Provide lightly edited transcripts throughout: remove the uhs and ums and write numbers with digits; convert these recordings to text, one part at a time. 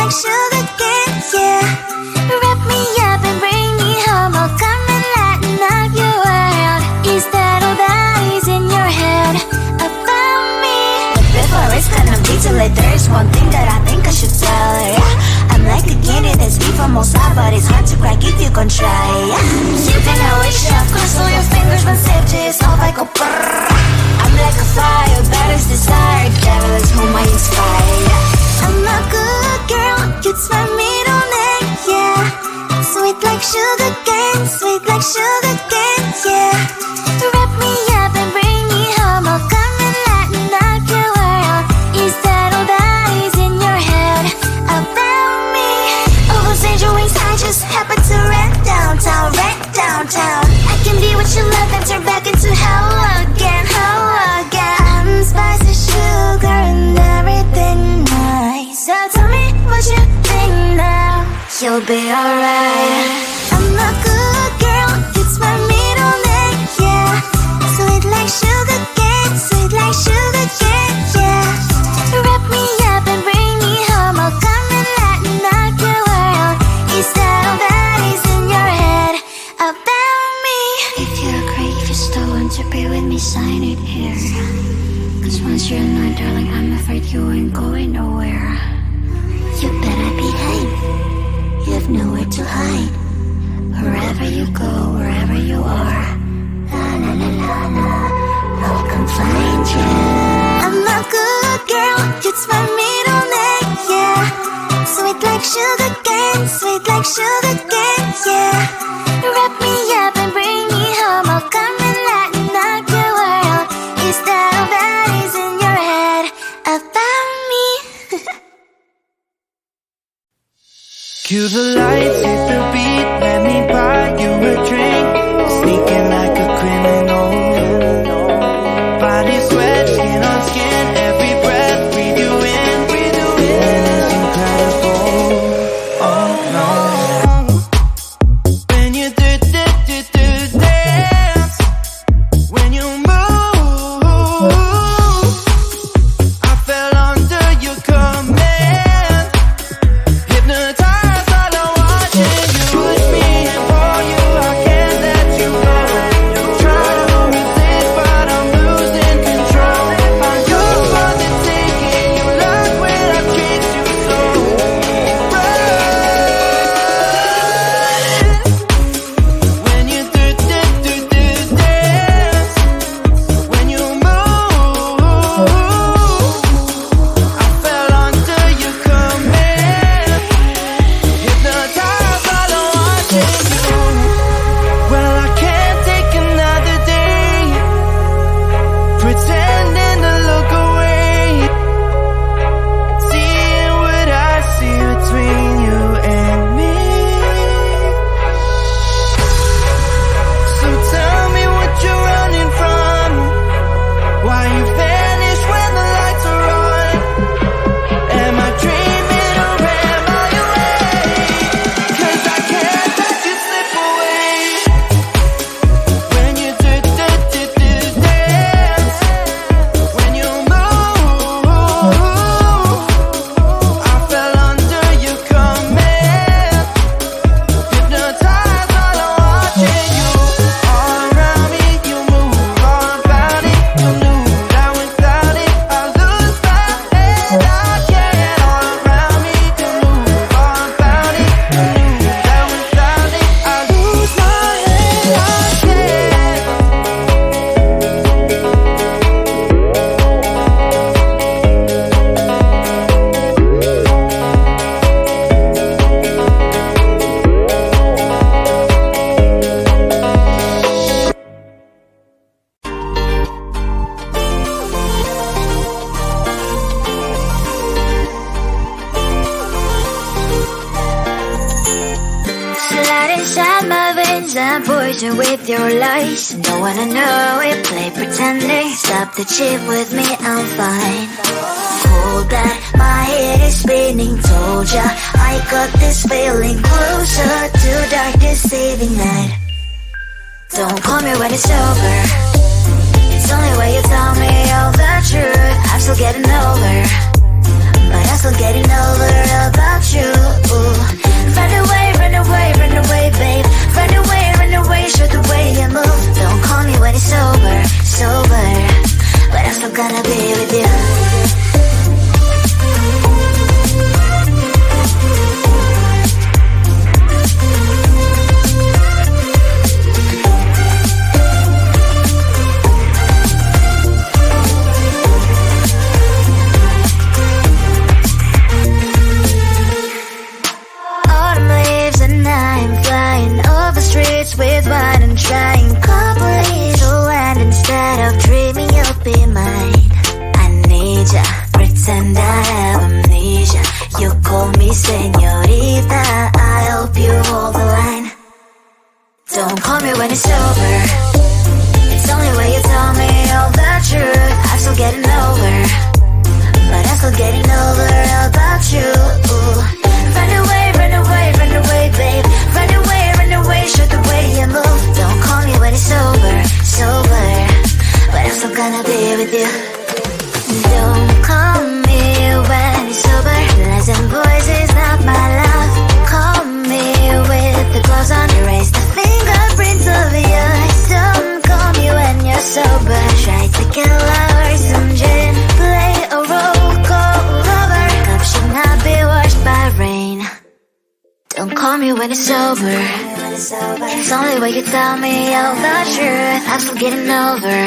like sugar cane, yeah. Wrap me up and bring me home. Oh, come and lighten up your world. Is that all that is in your head about me? But before it's gonna be too late, there's one thing that I think I should tell her, yeah. I'm like the candy that's sweet from outside, but it's hard to crack if you can try, yeah. You can always shove, cross all your fingers when safety is off, I go brrrr. I'm like a fire, battles desire, devil is whom I inspire, yeah. I'm a good girl, it's my middle name, yeah. Sweet like sugar cane, sweet like sugar cane, yeah. Wrap me up and bring me home. Oh, come and lighten up your world. Is that all that is in your head about me? Overstage your wings, I just happen to rent downtown, rent downtown. I can be what you love and turn back into hell again, hell again. I'm spicy sugar and everything nice. So tell me what you think now. You'll be alright. I'm a good girl, it's my middle name, yeah. Sweet like sugar cane, sweet like sugar cane, yeah. Wrap me up and bring me home. Oh, come and lighten up your world. Is that all that is in your head about me? If you agree, if you still want to be with me, sign it here. Cause once you're mine, darling, I'm afraid you ain't going nowhere. You better behave, you have nowhere to hide. Wherever you go, wherever you are, la la la la la, I'll come find you. I'm a good girl, it's my middle name, yeah. Sweet like sugar cane, sweet like sugar cane, yeah. Wrap me up and bring me home. Oh, come and lighten up your world. Is that all that is in your head about me? Cue the lights, hit the beat, let me buy you a drink. Sneaking like a criminal. Body sweat, skin on skin, every breath, breathe you in, breathe you in. It's incredible, oh no. When you do dance, when you move, I fell under your command, hypnotized. and poison with your lies. Don't wanna know it, play pretending. Stop the chip with me, I'm fine. Hold that, my head is spinning. Told ya, I got this feeling closer to dark deceiving night. Don't call me when it's over. It's only when you tell me all the truth. I'm still getting over, but I'm still getting over about you. pretend I have amnesia. You call me señorita, I hope you hold the line. Don't call me when it's over. It's only when you tell me all the truth. I'm still getting over, but I'm still getting over about you. Run away, run away, run away, babe. Run away, show the way you move. Don't call me when it's over, sober, but I'm still gonna be with you. Don't call me when it's over. Lies and voices, not my love. Call me with the clothes on. Erase the fingerprints of yours. Don't call me when you're sober. Try to kill our some gin. Play a role, call lover. Cup should not be washed by rain. Don't call me when it's over. It's only when you tell me all the truth. I'm still getting over,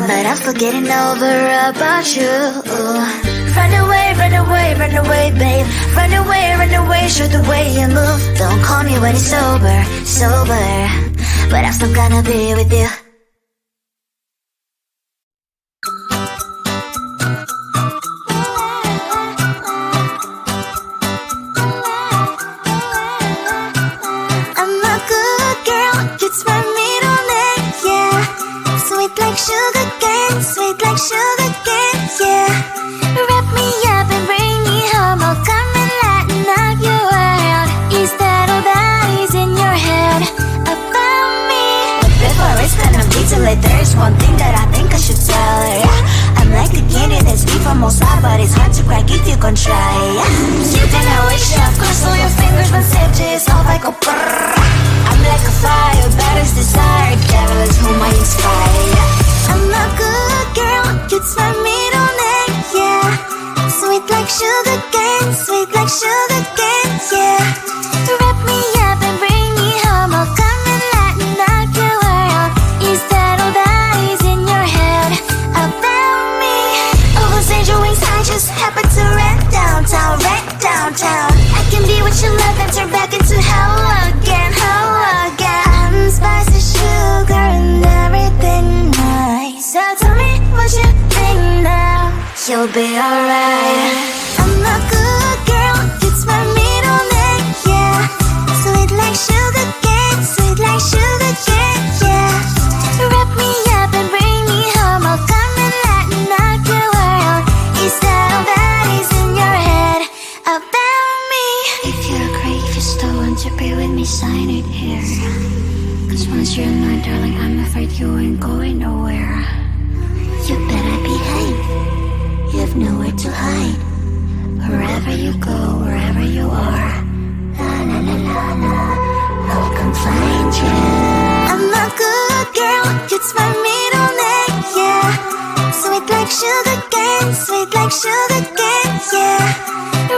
but I'm still getting over about you. Run away, run away, run away, babe. Run away, show the way you move. Don't call me when it's over, sober, but I'm still gonna be with you. I'm a good girl, it's my middle name, yeah. Sweet like sugar cane, sweet like sugar cane, yeah. Wrap me up and bring me home, I'll come and lighten up your world. Is that all that is in your head about me? But before I spend a detail, there's one thing that I think I should tell her, yeah. I'm like a candy that's deep from outside, but it's hard to crack if you can try, yeah. You think I wish you have crossed all your fingers, but safety is off, I go brrrr. I'm like a fire, battles desire, devil is whom I inspire. I'm a good girl, it's my middle name, yeah. Sweet like sugar cane, sweet like sugar cane, yeah. Wrap me up and bring me home, I'll come and lighten up your world. Is that all that is in your head about me? Overstand your wings, I just happen to rent downtown, I can be what you love and turn back into hell again, I'm spicy sugar and everything nice. So tell me what you think now, you'll be alright. I'm a good girl, it's my middle name, yeah. Sweet like sugar cane, sweet like sugar cane, yeah. Wrap me up and bring me home, I'll come and lighten up your world. Is that all that is in your head about me? If you're great, if you still want to be with me, sign it here. Cause once you're mine, darling, I'm afraid you ain't going nowhere. You better behave, you have nowhere to hide. Wherever you go, wherever you are, la la la la la, I'll come find you. I'm a good girl, it's my middle name, yeah. Sweet like sugar cane, sweet like sugar cane, yeah.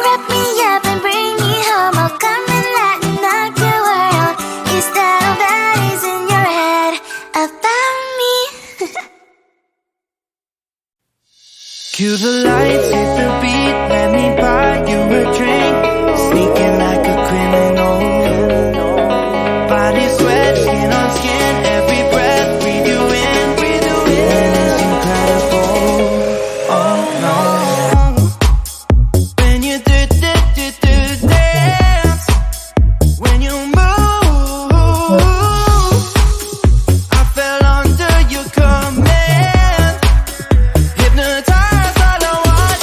Wrap me up and bring me home, I'll come and lighten up your world. Is that all that is in your head about me? Cue the lights, hit the beat, let me buy you a drink. Sneaking like a criminal. Body sweat, skin on skin, every breath, breathe you in. Feeling is incredible. Oh no. When you do dance, when you move, I fell under your command. Hypnotized, all I want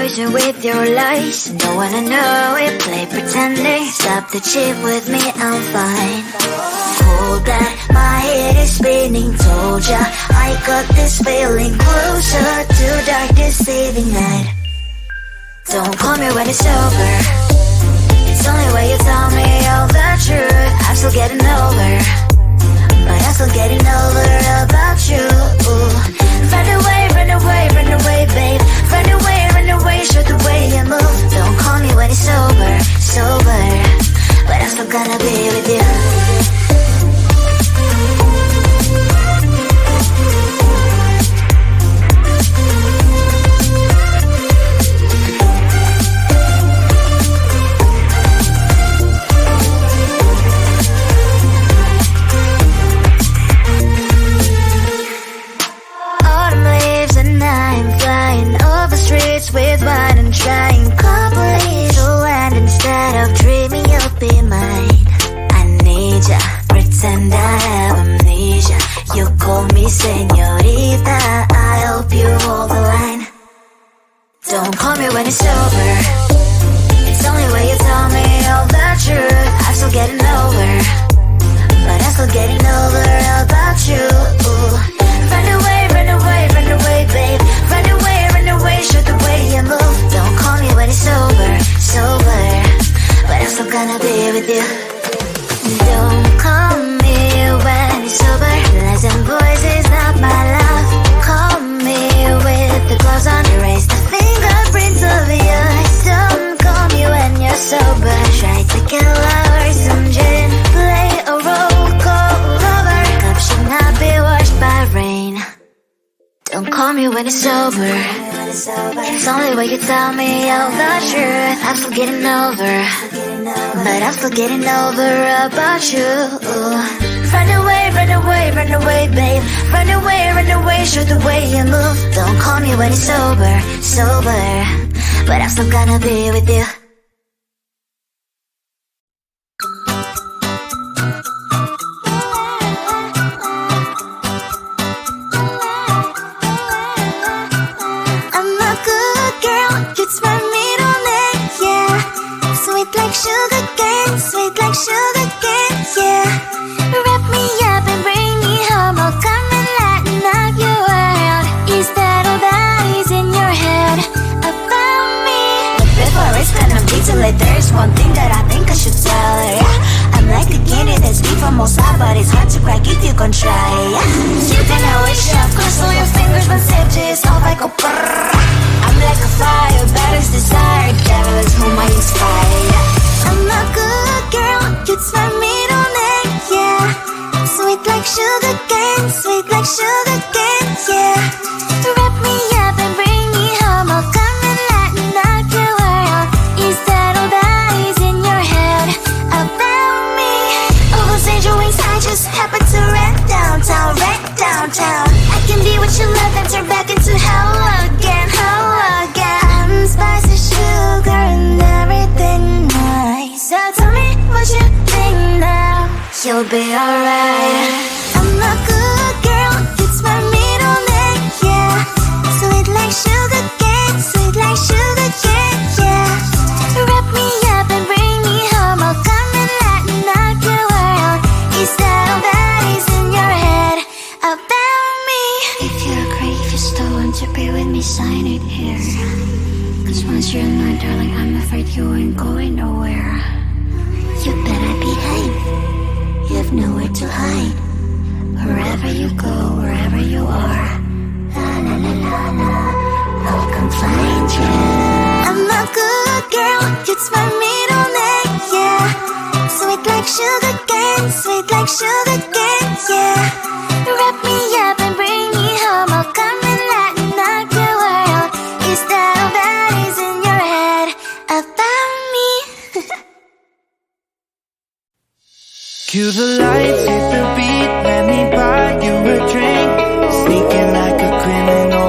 poison with your lies. Don't wanna know it, play pretending. Stop the cheat with me, I'm fine. Hold that, my head is spinning. Told ya, I got this feeling. Closer to dark deceiving night. Don't call me when it's over. It's only when you tell me all the truth. I'm still getting over, but I'm still getting over about you. Run away, run away, run away, babe. Run away, show the way you move. Don't call me when it's sober, sober, but I'm still gonna be with you. With wine and trying complete to land instead of dreaming you'll be mine. I need ya, pretend I have amnesia. You call me señorita, I hope you hold the line. Don't call me when it's over. It's only when you tell me all the truth. I'm still getting over, but I'm still getting over about you. Run away, run away, run away, babe. Run away, show the way you move. Don't call me when it's sober, sober, but I'm still gonna be with you. Don't call me when it's sober. Lies and voices, not my love. Call me with the gloves on. Erase the fingerprints of your eyes. Don't call me when you're sober. Try to tequila or some gin. Play a role called lover. Cup should not be washed by rain. Don't call me when it's sober. It's only when you tell me all the truth. I'm still getting over, but I'm still getting over about you. Run away, run away, run away, babe. Run away, show the way you move. Don't call me when it's sober, sober, but I'm still gonna be with you. Sugar cane, sweet like sugar cane, yeah. Wrap me up and bring me home. I'll come and lighten up your world. Is that all that is in your head about me? But before it's gonna be too late, there's one thing that I think I should tell her, yeah. I'm like a candy that's deep from outside, but it's hard to crack if you can try, yeah. You can always shove, cross all your fingers, but safety is off, I go brrrr. I'm like a fire, battles desire, devil is whom I inspire, yeah. I'm a good girl, it's my middle name, yeah. Sweet like sugar cane, sweet like sugar cane, yeah. Wrap me up and bring me home. I'll come and lighten up your world. Is that all that is in your head about me? Oversend your wings, I just happen to rent downtown, I can be what you love and turn back into hell again, I'm spicy sugar and everything nice. So tell me what you think now. You'll be alright. I'm a good girl, it's my middle name, yeah. Sweet like sugar cane, sweet like sugar cane, yeah. Wrap me up and bring me home. I'll come and lighten up your world. Is that all that is in your head about me? If you agree, if you still want to be with me, sign it here. Cause once you're in line, darling, I'm afraid you ain't going nowhere. You better behave, you have nowhere to hide. Wherever you go, wherever you are, la la la la la, I'll come find you. I'm a good girl, it's my middle name, yeah. Sweet like sugar cane, sweet like sugar cane, yeah. Wrap me up and bring me home. I'll come and lighten up your world. Is that all that is in your head about me? Cue the lights, hit the beat, let me buy you a drink. Sneaking like a criminal